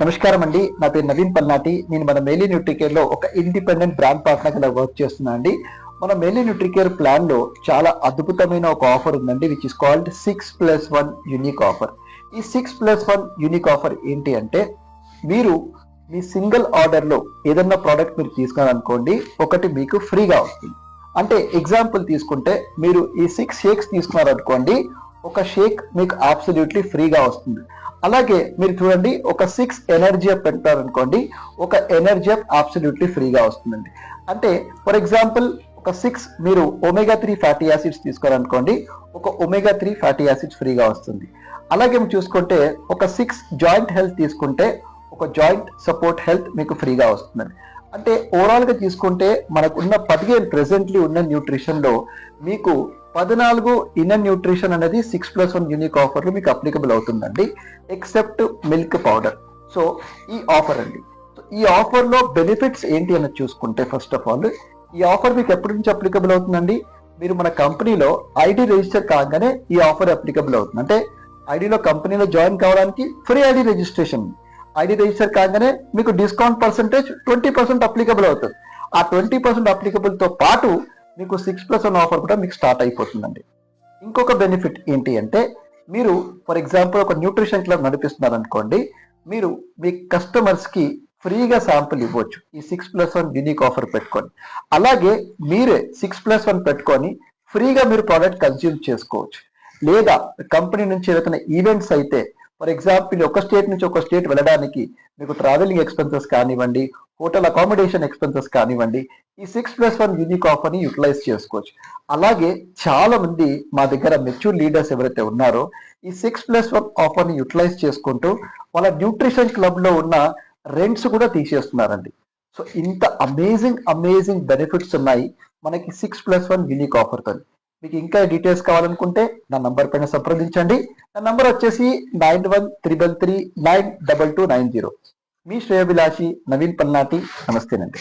నమస్కారం అండి. నా పేరు నవీన్ పల్నాటి. నేను మన మేలీ న్యూట్రికేర్ లో ఒక ఇండిపెండెంట్ బ్రాండ్ పార్ట్నర్ గా వర్క్ చేస్తున్నా అండి. మన మేలీ న్యూట్రికేర్ ప్లాన్ లో చాలా అద్భుతమైన ఒక ఆఫర్ ఉందండి, which is called 6+1 unique offer. ఈ 6+1 యూనిక్ ఆఫర్ ఏంటి అంటే, మీరు మీ సింగిల్ ఆర్డర్ లో ఏదన్నా ప్రోడక్ట్ మీరు తీసుకున్నారనుకోండి, ఒకటి మీకు ఫ్రీగా వస్తుంది. అంటే ఎగ్జాంపుల్ తీసుకుంటే, మీరు ఈ 6 షేక్స్ తీసుకున్నారనుకోండి, ఒక షేక్ మీకు అబ్సల్యూట్లీ ఫ్రీగా వస్తుంది. అలాగే మీరు చూడండి, ఒక 6 ఎనర్జీ అప్ పెట్టారనుకోండి, ఒక ఎనర్జీ అప్ అబ్సల్యూట్లీ ఫ్రీగా వస్తుందండి. అంటే ఫర్ ఎగ్జాంపుల్ ఒక 6 మీరు ఒమేగా 3 ఫ్యాటీ యాసిడ్స్ తీసుకోవాలనుకోండి, ఒక ఒమేగా 3 ఫ్యాటీ యాసిడ్స్ ఫ్రీగా వస్తుంది. అలాగే మీరు చూసుకుంటే ఒక 6 జాయింట్ హెల్త్ తీసుకుంటే ఒక జాయింట్ సపోర్ట్ హెల్త్ మీకు ఫ్రీగా వస్తుందండి. అంటే ఓవరాల్ గా తీసుకుంటే మనకున్న 15 ప్రెసెంట్లీ ఉన్న న్యూట్రిషన్ లో మీకు 14 ఇన్నర్ న్యూట్రిషన్ అనేది 6+1 యూనిక్ ఆఫర్ లో మీకు అప్లికబుల్ అవుతుందండి, ఎక్సెప్ట్ మిల్క్ పౌడర్. సో ఈ ఆఫర్ అండి. ఈ ఆఫర్ లో బెనిఫిట్స్ ఏంటి అని చూసుకుంటే, ఫస్ట్ ఆఫ్ ఆల్ ఈ ఆఫర్ మీకు ఎప్పటి నుంచి అప్లికబుల్ అవుతుందండి? మీరు మన కంపెనీలో ఐడి రిజిస్టర్ కాగానే ఈ ఆఫర్ అప్లికబుల్ అవుతుంది. అంటే ఐడిలో కంపెనీలో జాయిన్ కావడానికి free ID registration. ID register కాగానే మీకు డిస్కౌంట్ పర్సెంటేజ్ 20% అప్లికబుల్ అవుతుంది. ఆ 20% అప్లికబుల్ తో పాటు మీకు 6+1 ఆఫర్ కూడా మీకు స్టార్ట్ అయిపోతుందండి. ఇంకొక బెనిఫిట్ ఏంటి అంటే, మీరు ఫర్ ఎగ్జాంపుల్ ఒక న్యూట్రిషన్ క్లబ్ నడిపిస్తున్నారు అనుకోండి, మీరు మీ కస్టమర్స్ కి ఫ్రీగా శాంపుల్ ఇవ్వచ్చు ఈ 6+1 యూనిక్ ఆఫర్ పెట్టుకొని. అలాగే మీరే 6+1 పెట్టుకొని ఫ్రీగా మీరు ప్రోడక్ట్ కన్స్యూమ్ చేసుకోవచ్చు. లేదా కంపెనీ నుంచి ఏదైనా ఈవెంట్స్ అయితే, ఫర్ ఎగ్జాంపుల్ ఒక స్టేట్ నుంచి ఒక స్టేట్ వెళ్ళడానికి మీకు ట్రావెలింగ్ ఎక్స్పెన్సెస్ కానివ్వండి, హోటల్ అకామిడేషన్ ఎక్స్పెన్సెస్ కానివ్వండి, ఈ 6+1 యూనిక్ ఆఫర్ ని యూటిలైజ్ చేసుకోవచ్చు. అలాగే చాలా మంది మా దగ్గర మెచ్యూర్ లీడర్స్ ఎవరైతే ఉన్నారో, ఈ 6+1 ఆఫర్ ని యూటిలైజ్ చేసుకుంటూ వాళ్ళ న్యూట్రిషన్ క్లబ్ లో ఉన్న రెంట్స్ కూడా తీసేస్తున్నారండి. సో ఇంత అమేజింగ్ బెనిఫిట్స్ ఉన్నాయి మనకి 6+1 యూనిక్ ఆఫర్ తో. మీకు ఇంకా డీటెయిల్స్ కావాలనుకుంటే నా నంబర్ పైన సంప్రదించండి. నా నంబర్ వచ్చేసి 9133392290. మీ శ్రేయోభిలాషి నవీన్ పల్నాటి. నమస్తేనండి.